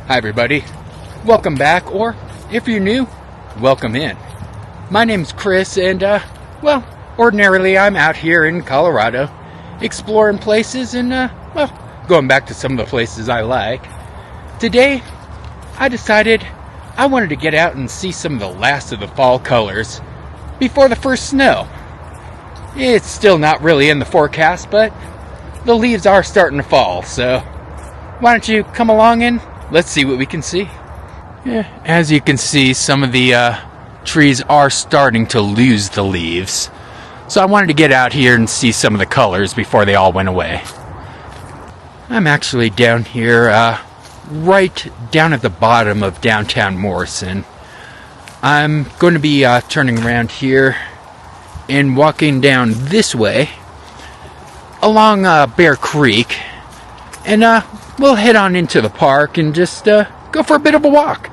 Hi everybody, welcome back, or if you're new, welcome in. My name's Chris, and well, ordinarily I'm out here in Colorado exploring places and going back to some of the places I like. Today I decided I wanted to get out and see some of the last of the fall colors before the first snow. It's still not really in the forecast, but the leaves are starting to fall, so why don't you come along and let's see what we can see. Yeah, as you can see, some of the trees are starting to lose the leaves. So I wanted to get out here and see some of the colors before they all went away. I'm actually down here, right down at the bottom of downtown Morrison. I'm going to be turning around here and walking down this way along Bear Creek. And we'll head on into the park and just go for a bit of a walk.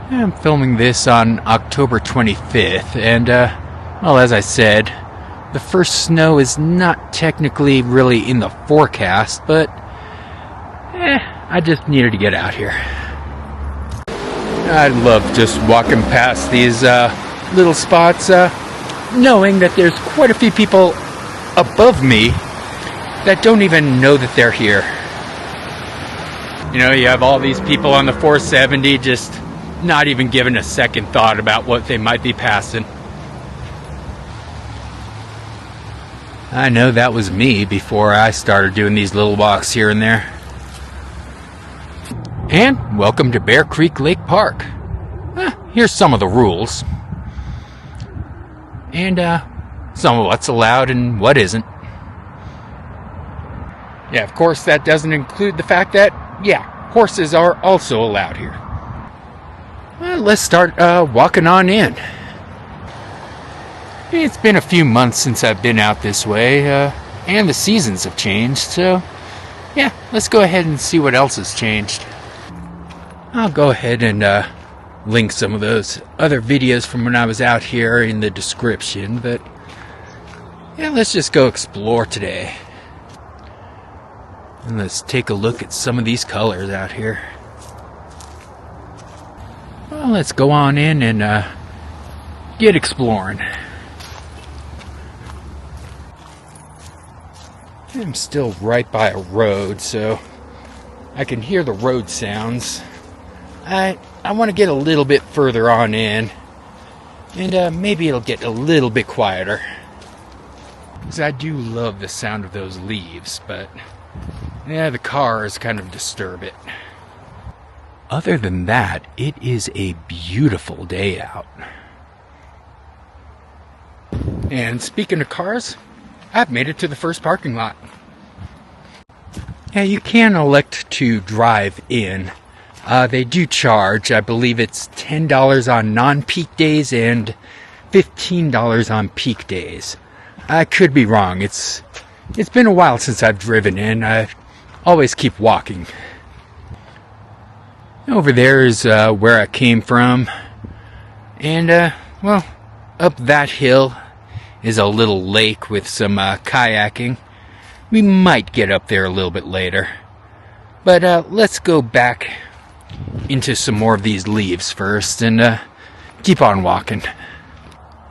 I'm filming this on October 25th, and well, as I said, the first snow is not technically really in the forecast, but I just needed to get out here. I love just walking past these little spots, knowing that there's quite a few people above me that don't even know that they're here. You know, you have all these people on the 470 just not even giving a second thought about what they might be passing. I know that was me before I started doing these little walks here and there. And welcome to Bear Creek Lake Park. Here's some of the rules. And some of what's allowed and what isn't. Yeah, of course, that doesn't include the fact that, horses are also allowed here. Well, let's start walking on in. It's been a few months since I've been out this way, and the seasons have changed, so yeah, let's go ahead and see what else has changed. I'll go ahead and link some of those other videos from when I was out here in the description, but yeah, let's just go explore today. And let's take a look at some of these colors out here. Well, let's go on in and get exploring. I'm still right by a road, so I can hear the road sounds. I want to get a little bit further on in, and maybe it'll get a little bit quieter. Because I do love the sound of those leaves, but yeah, the cars kind of disturb it. Other than that, it is a beautiful day out. And speaking of cars, I've made it to the first parking lot. Yeah, you can elect to drive in. They do charge. I believe it's $10 on non-peak days and $15 on peak days. I could be wrong. It's been a while since I've driven in. I always keep walking. Over there is where I came from. And, well, up that hill is a little lake with some kayaking. We might get up there a little bit later. But let's go back into some more of these leaves first and keep on walking.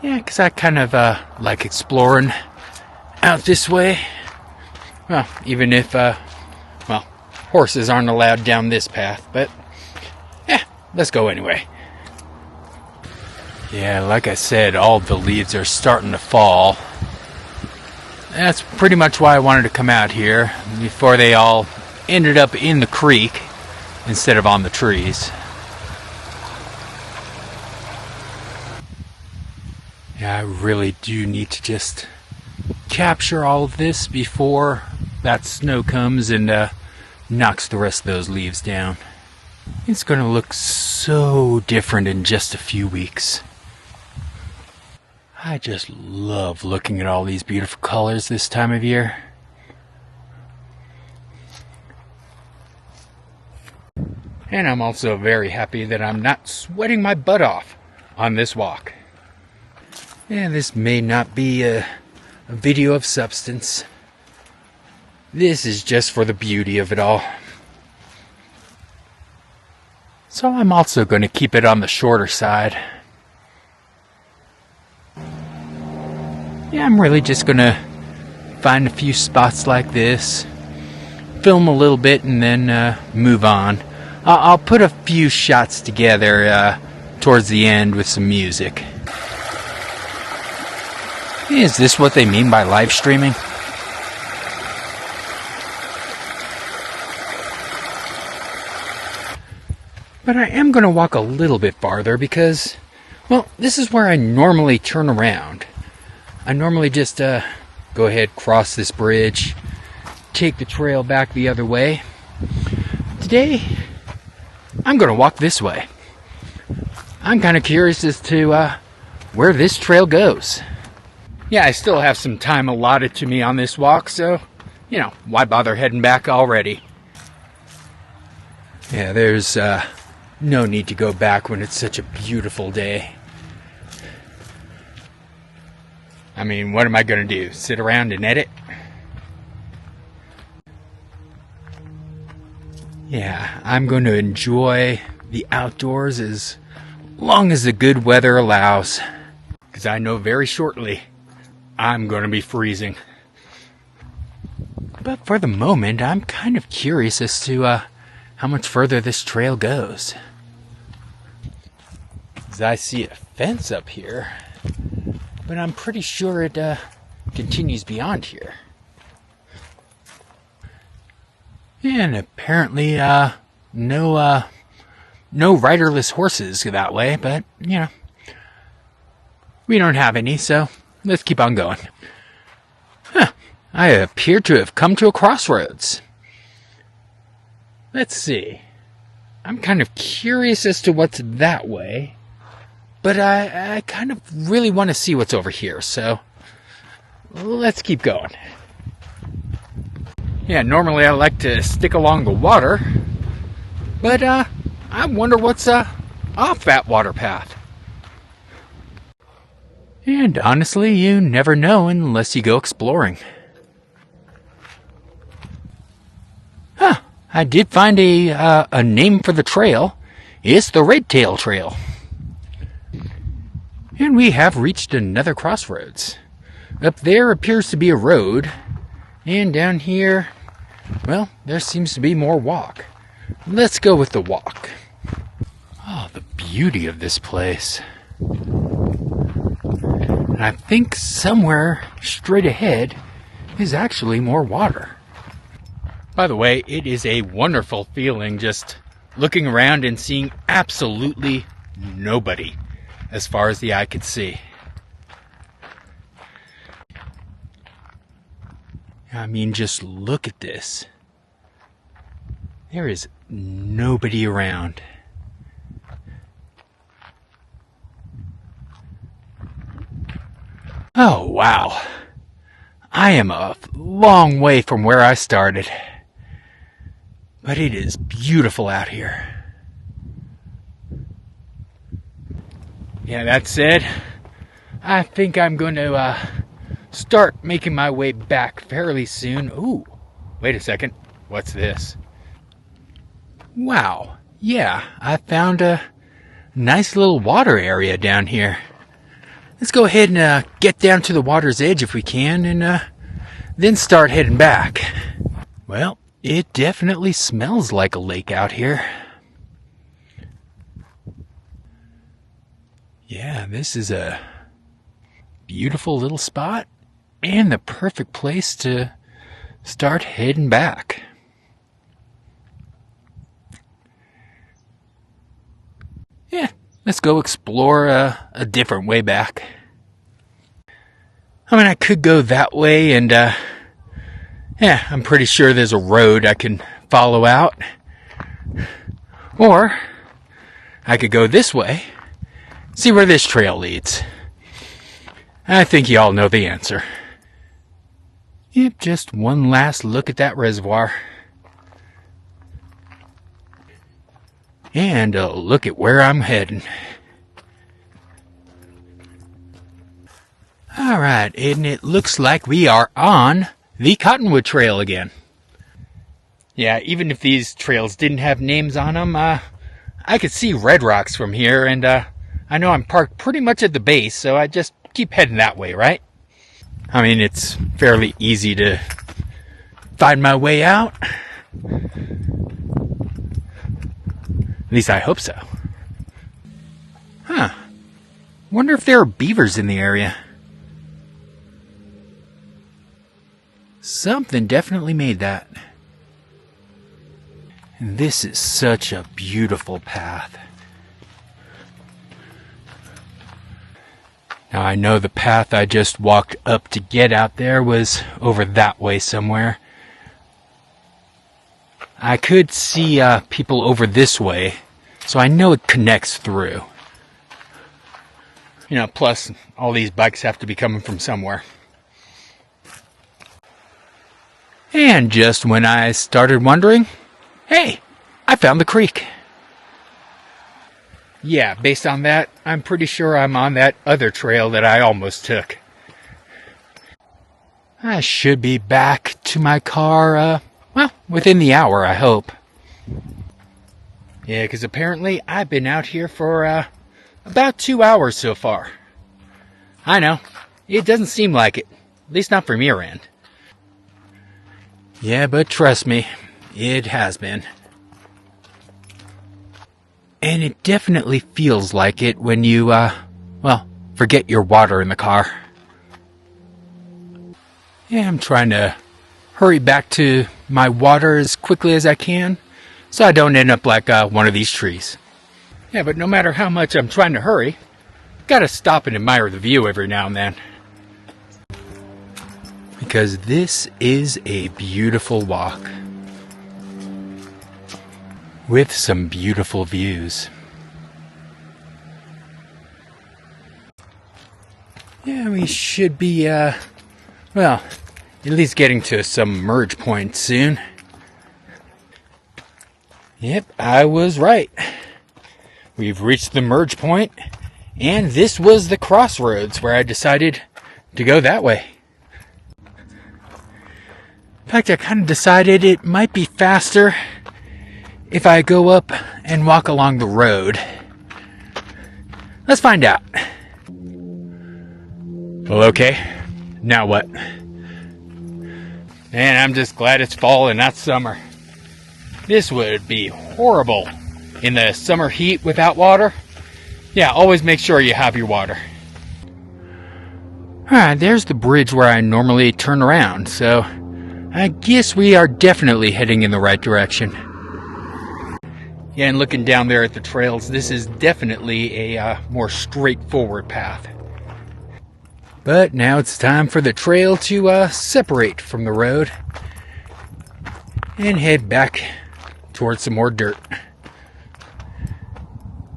Yeah, because I kind of like exploring out this way. Well, even if, horses aren't allowed down this path, but yeah, let's go anyway. Yeah, like I said, all the leaves are starting to fall. That's pretty much why I wanted to come out here before they all ended up in the creek instead of on the trees. Yeah, I really do need to just capture all of this before that snow comes and knocks the rest of those leaves down. It's going to look so different in just a few weeks. I just love looking at all these beautiful colors this time of year. And I'm also very happy that I'm not sweating my butt off on this walk. Yeah, this may not be a video of substance. This is just for the beauty of it all. So I'm also going to keep it on the shorter side. Yeah, I'm really just going to find a few spots like this, film a little bit, and then move on. I'll put a few shots together towards the end with some music. Is this what they mean by live streaming? But I am going to walk a little bit farther because, well, this is where I normally turn around. I normally just go ahead, cross this bridge, take the trail back the other way. Today, I'm going to walk this way. I'm kind of curious as to where this trail goes. Yeah, I still have some time allotted to me on this walk, so, why bother heading back already? Yeah, there's no need to go back when it's such a beautiful day. I mean, what am I going to do? Sit around and edit? Yeah, I'm going to enjoy the outdoors as long as the good weather allows. Because I know very shortly I'm going to be freezing. But for the moment, I'm kind of curious as to how much further this trail goes. Because I see a fence up here, but I'm pretty sure it continues beyond here. And apparently no riderless horses that way, but we don't have any, so let's keep on going. I appear to have come to a crossroads. Let's see. I'm kind of curious as to what's that way, but I kind of really want to see what's over here, so let's keep going. Yeah, normally I like to stick along the water, but I wonder what's off that water path. And honestly, you never know unless you go exploring. I did find a name for the trail. It's the Red Tail Trail. And we have reached another crossroads. Up there appears to be a road, and down here, well, there seems to be more walk. Let's go with the walk. Oh, the beauty of this place. And I think somewhere straight ahead is actually more water. By the way, it is a wonderful feeling just looking around and seeing absolutely nobody as far as the eye could see. I mean, just look at this. There is nobody around. Oh, wow. I am a long way from where I started. But it is beautiful out here. Yeah, that said, I think I'm going to start making my way back fairly soon. Ooh, wait a second. What's this? Wow. Yeah, I found a nice little water area down here. Let's go ahead and get down to the water's edge if we can, and then start heading back. Well, it definitely smells like a lake out here. Yeah, this is a beautiful little spot and the perfect place to start heading back. Yeah, let's go explore a different way back. I mean, I could go that way and yeah, I'm pretty sure there's a road I can follow out. Or I could go this way, see where this trail leads. I think you all know the answer. Yep, just one last look at that reservoir. And a look at where I'm heading. Alright, and it looks like we are on the Cottonwood Trail again. Yeah, even if these trails didn't have names on them, I I could see Red Rocks from here, and I know I'm parked pretty much at the base, so I just keep heading that way, right? I mean, it's fairly easy to find my way out. At least I hope so. Huh. Wonder if there are beavers in the area. Something definitely made that. And this is such a beautiful path. Now I know the path I just walked up to get out there was over that way somewhere. I could see people over this way, so I know it connects through. You know, plus all these bikes have to be coming from somewhere. And just when I started wondering, hey, I found the creek. Yeah, based on that, I'm pretty sure I'm on that other trail that I almost took. I should be back to my car, well, within the hour, I hope. Yeah, because apparently I've been out here for, about 2 hours so far. I know, it doesn't seem like it, at least not from your end. Yeah, but trust me, it has been. And it definitely feels like it when you, well, forget your water in the car. Yeah, I'm trying to hurry back to my water as quickly as I can, so I don't end up like one of these trees. Yeah, but no matter how much I'm trying to hurry, gotta stop and admire the view every now and then. Because this is a beautiful walk. With some beautiful views. Yeah, we should be, well, at least getting to some merge point soon. Yep, I was right. We've reached the merge point, and this was the crossroads where I decided to go that way. In fact, I kind of decided it might be faster if I go up and walk along the road. Let's find out. Well, okay. Now what? Man, I'm just glad it's fall and not summer. This would be horrible in the summer heat without water. Yeah, always make sure you have your water. Alright, there's the bridge where I normally turn around, so I guess we are definitely heading in the right direction. Yeah, and looking down there at the trails, this is definitely a more straightforward path. But now it's time for the trail to separate from the road and head back towards some more dirt.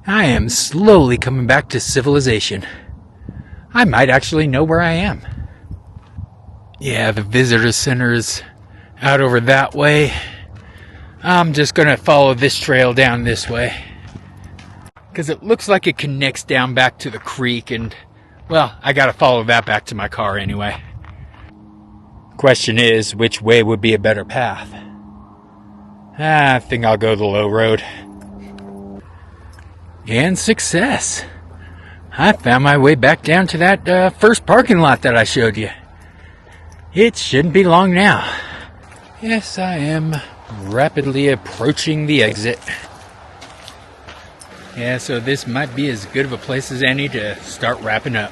I am slowly coming back to civilization. I might actually know where I am. Yeah, the visitor center is out over that way. I'm just going to follow this trail down this way. Because it looks like it connects down back to the creek and, well, I got to follow that back to my car anyway. Question is, which way would be a better path? I think I'll go the low road. And success! I found my way back down to that first parking lot that I showed you. It shouldn't be long now. Yes, I am rapidly approaching the exit. Yeah, so this might be as good of a place as any to start wrapping up.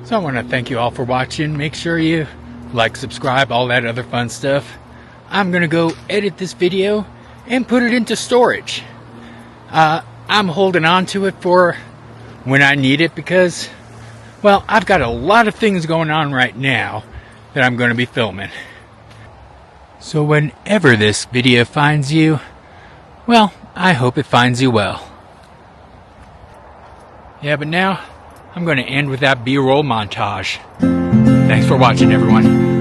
So I want to thank you all for watching. Make sure you like, subscribe, all that other fun stuff. I'm going to go edit this video and put it into storage. I'm holding on to it for when I need it because, well, I've got a lot of things going on right now that I'm going to be filming. So whenever this video finds you, well, I hope it finds you well. Yeah, but now I'm going to end with that B-roll montage. Thanks for watching, everyone.